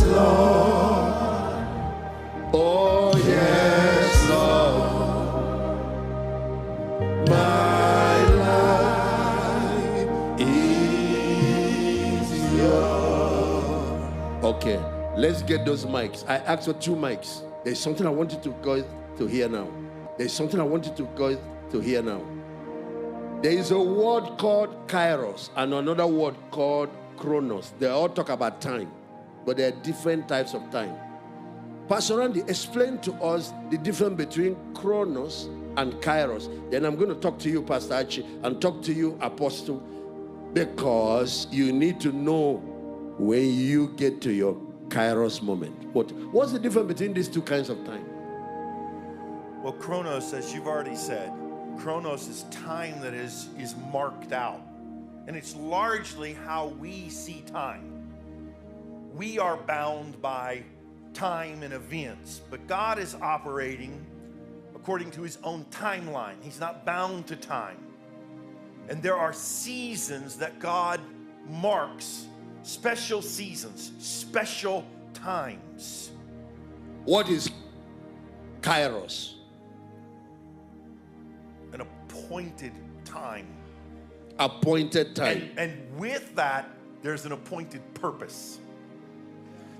Lord. Oh, yes, Lord. My life is yours. Okay, let's get those mics. I asked for 2 mics. There's something I want you to go to hear now. There's something I want you to go to hear now. There is a word called kairos and another word called chronos. They all talk about time, but there are different types of time. Pastor Randy, explain to us the difference between chronos and kairos. Then I'm going to talk to you, Pastor Archie, and talk to you, Apostle, because you need to know when you get to your kairos moment. What's the difference between these 2 kinds of time? Well, chronos, as you've already said, chronos is time that is marked out. And it's largely how we see time. We are bound by time and events, but God is operating according to his own timeline. He's not bound to time. And there are seasons that God marks, special seasons, special times. What is kairos? An appointed time. Appointed time. And with that, there's an appointed purpose.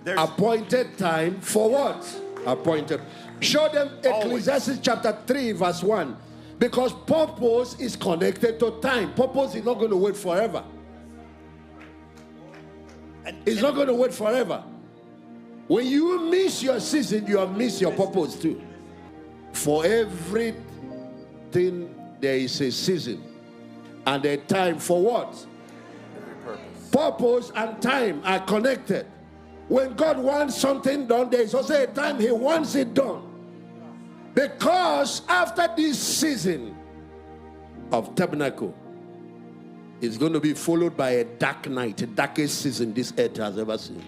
There's appointed time for what? Appointed. Show them Ecclesiastes chapter 3 verse 1. Because purpose is connected to time. Purpose is not going to wait forever. It's not going to wait forever. When you miss your season, you have missed your purpose too. For everything, there is a season. And a time for what? Purpose and time are connected. When God wants something done, there is also a time he wants it done. Because after this season of tabernacle, it's going to be followed by a dark night, the darkest season this earth has ever seen.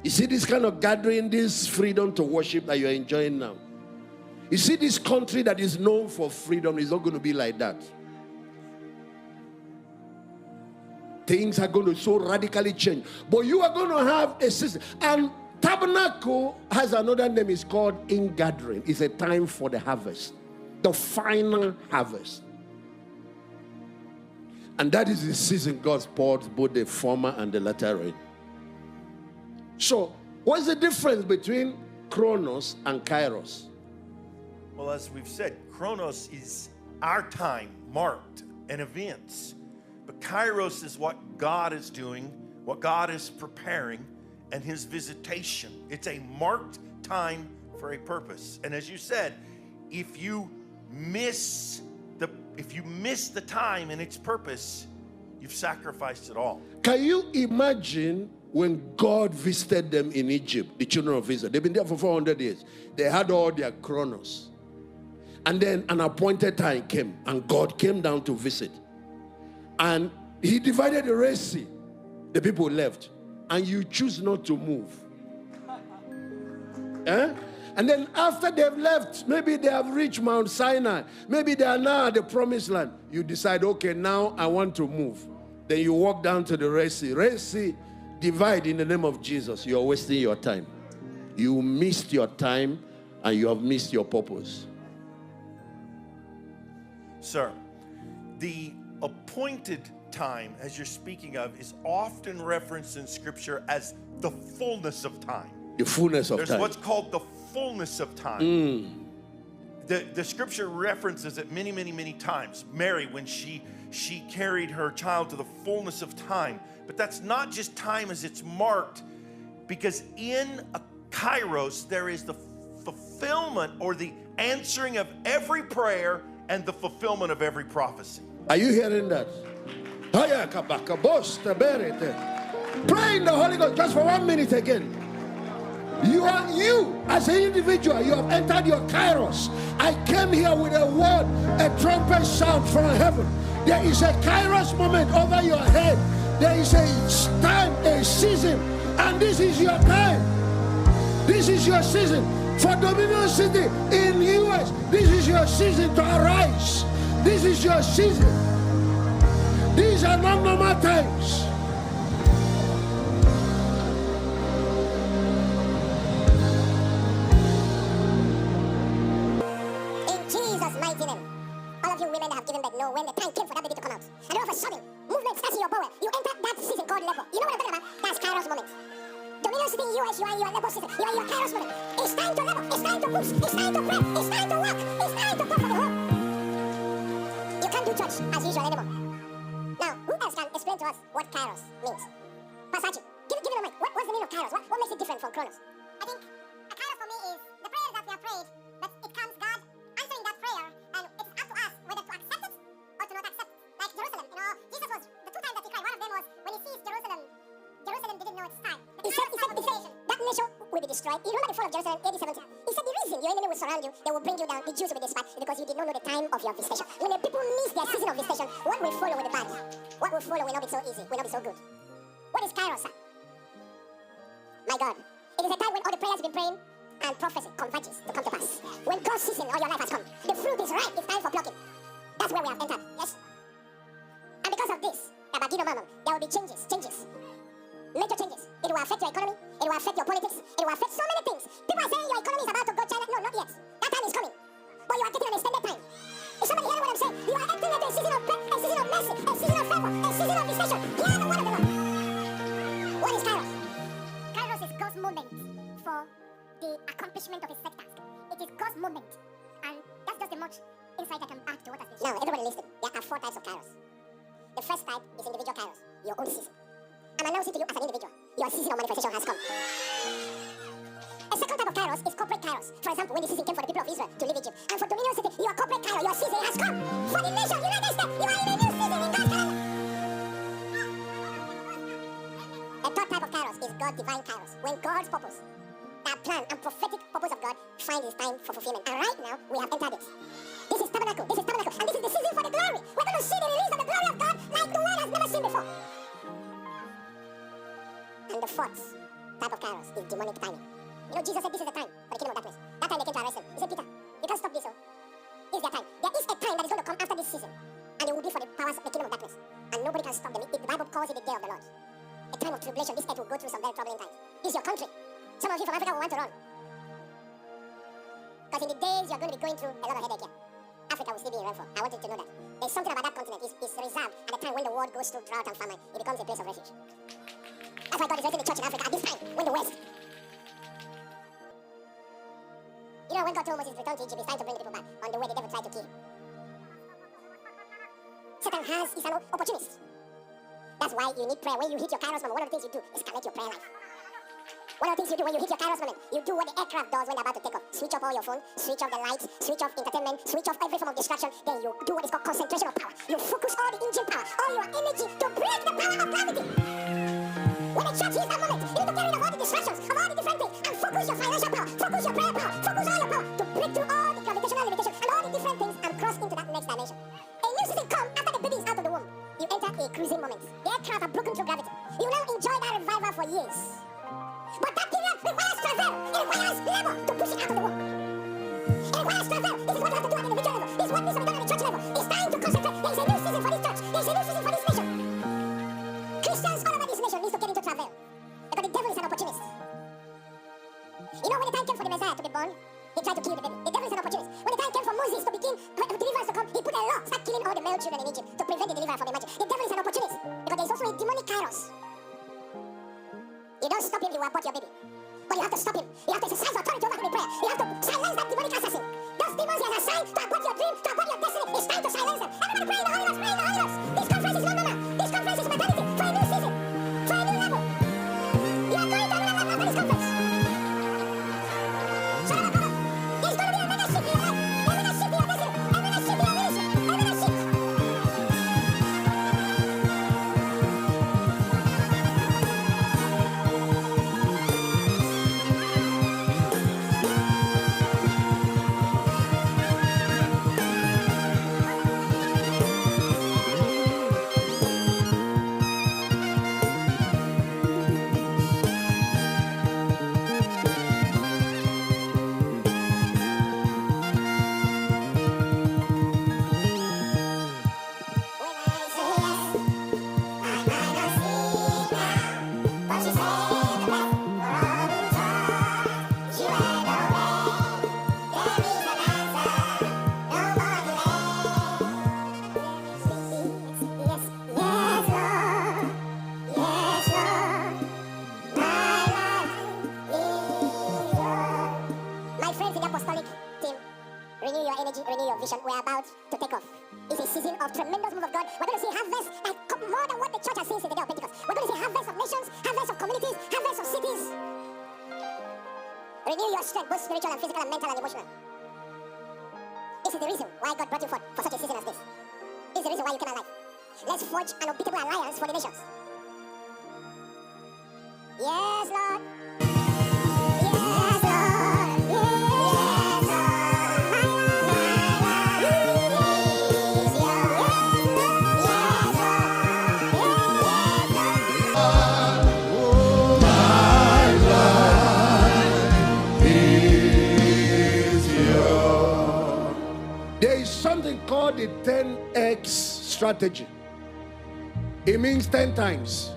You see this kind of gathering, this freedom to worship that you're enjoying now. You see this country that is known for freedom is not going to be like that. Things are going to so radically change. But you are going to have a season. And tabernacle has another name. It's called ingathering. It's a time for the harvest. The final harvest. And that is the season God pours both the former and the latter rain. So, what's the difference between chronos and kairos? Well, as we've said, chronos is our time marked and events. But kairos is what God is doing, what God is preparing, and his visitation. It's a marked time for a purpose. And as you said, if you miss the time and its purpose, you've sacrificed it all. Can you imagine when God visited them in Egypt, the children of Israel? They've been there for 400 years. They had all their chronos. And then an appointed time came, and God came down to visit. And he divided the Red Sea. The people left. And you choose not to move. And then after they've left, maybe they have reached Mount Sinai. Maybe they are now at the promised land. You decide, okay, now I want to move. Then you walk down to the Red Sea. Red Sea, divide in the name of Jesus. You're wasting your time. You missed your time and you have missed your purpose. Sir, the appointed time, as you're speaking of, is often referenced in Scripture as the fullness of time. The fullness of time. There's what's called the fullness of time. The Scripture references it many, many, many times. Mary, when she carried her child to the fullness of time. But that's not just time as it's marked, because in a kairos, there is the fulfillment or the answering of every prayer and the fulfillment of every prophecy. Are you hearing that? Pray in the Holy Ghost just for 1 minute again. You as an individual, you have entered your kairos. I came here with a word, a trumpet sound from heaven. There is a kairos moment over your head. There is a time, a season, and this is your time. This is your season. For Dominion City in the U.S., this is your season to arise. This is your season. These are not normal times. mighty name. All of you women that have given birth know when the time came for that baby to come out. And all of a sudden, movement starts in your bowel. You enter that season called labor. You know what I'm talking about? That's Kairos moment. Dominion sitting in you as you are in your labor season. You are in your Kairos moment. It's time to labor. It's time to push. It's time to pray. It's time to work. It's time to go for the home. You can't do church as usual anymore. Now, who else can explain to us what Kairos means? Pastor Archie, give me a mic. What's the meaning of Kairos? What makes it different from Chronos? I think a Kairos for me is the prayer that we have prayed, that it comes God answering that prayer, and it's up to us whether to accept it or to not accept it. Like Jerusalem, Jesus was, the two times that he cried, one of them was when he sees Jerusalem didn't know its time. He said that nation will be destroyed. You remember the fall of Jerusalem, AD 70? He said the reason your enemy will surround you, they will bring you down, the Jews will be despised, is because you did not know the time of your visitation. When the people miss their season of visitation, what will follow will be bad. What will follow will not be so easy, will not be so good. What is Kairos, sir? My God. It is a time when all the prayers you've been praying and prophecy converges to come to pass. When God's season or your life has come, the fruit is ripe, it's time for plucking. That's where we have entered. Yes? And because of this, there will be changes. Major changes. It will affect your economy, it will affect your politics, it will affect so many things. People are saying your economy is about to go China. No, not yet. That time is coming. But you are taking an extended time. Is somebody hearing what I'm saying? You are entering into a season of prayer, a season of mercy, a season of favor, a season of visitation. Hear the word of the Lord. What is Kairos? Kairos is God's moment for the accomplishment of his set task. It is God's moment, and that's just the much insight I can add to what has been shared. Now, everybody listen. There are 4 types of Kairos. The first type is individual Kairos, your own season. I'm announcing to you as an individual, your season of manifestation has come. A second type of Kairos is corporate Kairos. For example, when the season came for the people of Israel to leave Egypt, and for Dominion City, your corporate Kairos, your season has come. For the nation, United States, you are in a new season in God's calendar. A third type of Kairos is God's divine Kairos. When God's purpose, that plan and prophetic purpose of God finds its time for fulfillment. And right now, we have entered it. This is tabernacle, and this is the season for the glory. We're going to see the release of the glory of God like the world has never seen before. And the fourth type of Kairos is demonic timing. You know, Jesus said this is the time for the kingdom of darkness. That time they came to arrest him. He said, Peter, you can't stop this, oh. This is their time. There is a time that is going to come after this season, and it will be for the powers of the kingdom of darkness. And nobody can stop them. The Bible calls it the day of the Lord. A time of tribulation. This earth will go through some very troubling times. This is your country. Some of you from Africa will want to run. Because in the days you're going to be going through a lot of headache here. Africa will still be in rainfall. I want you to know that. There's something about that continent. It's reserved at the time when the world goes through drought and famine. It becomes a place of refuge. That's why God is raising the church in Africa at this time, when the West. You know, when God told Moses to return to Egypt, it's time to bring the people back. On the way, the devil tried to kill him. Satan is an opportunist. That's why you need prayer. When you hit your Kairos moment, one of the things you do is escalate your prayer life. One of the things you do when you hit your Kairos moment, you do what the aircraft does when they're about to take off. Switch off all your phone, switch off the lights, switch off entertainment, switch off every form of distraction. Then you do what is called concentration of power. You focus all the engine power, all your energy to break the power of gravity. When the church hits that moment, you need to get rid of all the distractions, of all the different things, and focus your financial power, focus your prayer power, focus all your power to break through all the gravitational limitations and all the different things and cross into that next dimension. A new season comes after the baby is out of the womb. You enter a cruising moment. The aircraft have broken through gravity. You now enjoy that revival for years. But that period requires travail. It requires labor to push it out of the womb. It requires travail. This is what you have to do at the individual level. This is what needs to be done at the church level. It's time to concentrate. There is a new season for this church. There is a new season for this nation. Christians all over this nation need to get into travail. Because the devil is an opportunist. You know, when the time came for the Messiah to be born, he tried to kill the baby. The devil is an opportunist. When the time came for Moses to begin deliverance to come, he put a law, start killing all the male children in Egypt to prevent the deliverance from emerging. The devil is an opportunist. Because there is also a demonic Kairos. You don't stop him, he will abort your baby. But you have to stop him. You have to exercise authority over him in prayer. You have to silence that demonic assassin. Those demons he has assigned to abort your dream, to abort your destiny. It's time to silence them. Everybody pray in the Holy Ghost, pray in the Holy Ghost. This conference is not normal. This conference is maternity for a new season, for a new level. You are going to another level after this conference. Shut up, brother. There's going to be a mega shift in your life. A mega shift in your destiny. A mega shift in your ministry. A mega shift. we're about to take off. It's a season of tremendous move of God. We're going to see harvest like more than what the church has seen since the day of Pentecost. We're going to see harvest of nations, harvest of communities, harvest of cities. Renew your strength, both spiritual and physical and mental and emotional. This is the reason why God brought you forth for such a season as this. This is the reason why you came alive. Let's forge an unbeatable alliance for the nations. Yes, Lord. Yes, Lord. Yes, There is something called the 10x strategy. It means 10 times.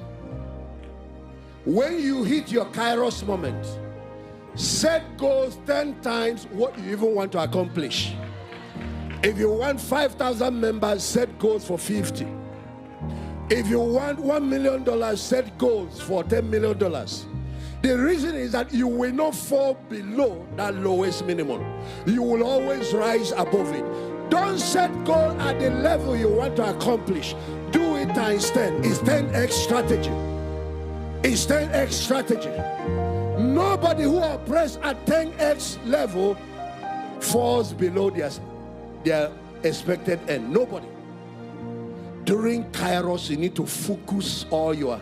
When you hit your Kairos moment, set goals 10 times what you even want to accomplish. If you want 5,000 members, set goals for 50. If you want $1 million, set goals for $10 million. The reason is that you will not fall below that lowest minimum. You will always rise above it. Don't set goal at the level you want to accomplish. Do it times 10. It's 10x strategy. It's 10x strategy. Nobody who operates at 10x level falls below their expected end. Nobody. During Kairos, you need to focus all your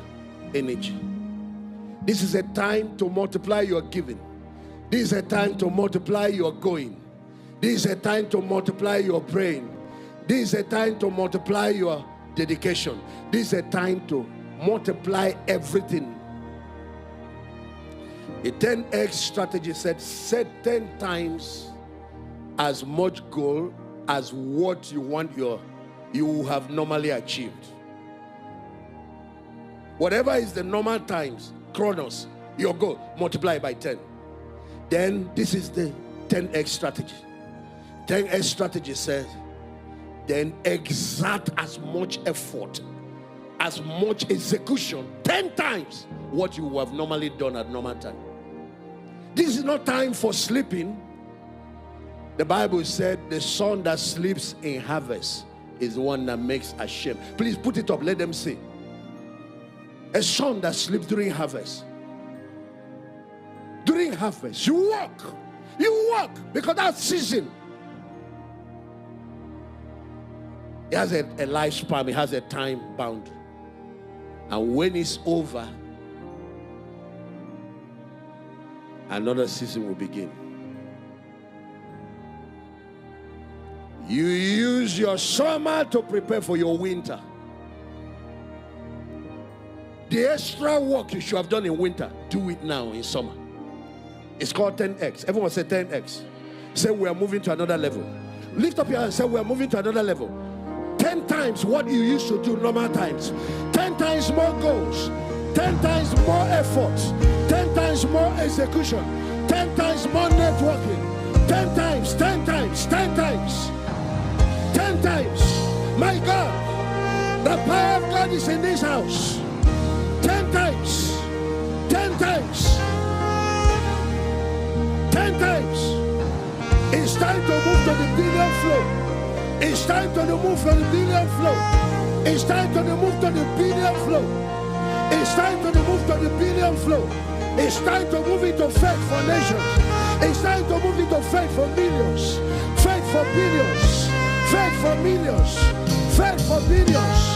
energy. This is a time to multiply your giving. This is a time to multiply your going. This is a time to multiply your praying. This is a time to multiply your dedication. This is a time to multiply everything. A 10x strategy said set 10 times as much goal as what you have normally achieved. Whatever is the normal times, chronos, your goal, multiply by 10. Then this is the 10x strategy. 10x strategy says, then exert as much effort, as much execution, 10 times what you have normally done at normal time. This is not time for sleeping. The Bible said the son that sleeps in harvest is the one that makes ashamed. Please put it up, let them see. A son that sleeps during harvest. During harvest, you walk because that season, it has a lifespan, it has a time bound. And when it's over, another season will begin. You use your summer to prepare for your winter. The extra work you should have done in winter, do it now in summer. It's called 10x. Everyone say 10x. Say we are moving to another level. Lift up your hand and say we are moving to another level. 10 times what you used to do normal times. 10 times more goals. 10 times more effort. 10 times more execution. 10 times more networking. 10 times, 10 times, 10 times. 10 times. My God, the power of God is in this house. 10 times. 10 times. 10 times. It's time to move to the billion flow. It's time to move to the billion flow. It's time to move to the billion flow. It's time to move to the billion flow. It's time to move into faith for nations. It's time to move into faith for millions. Faith for billions. Faith for millions. Faith for billions.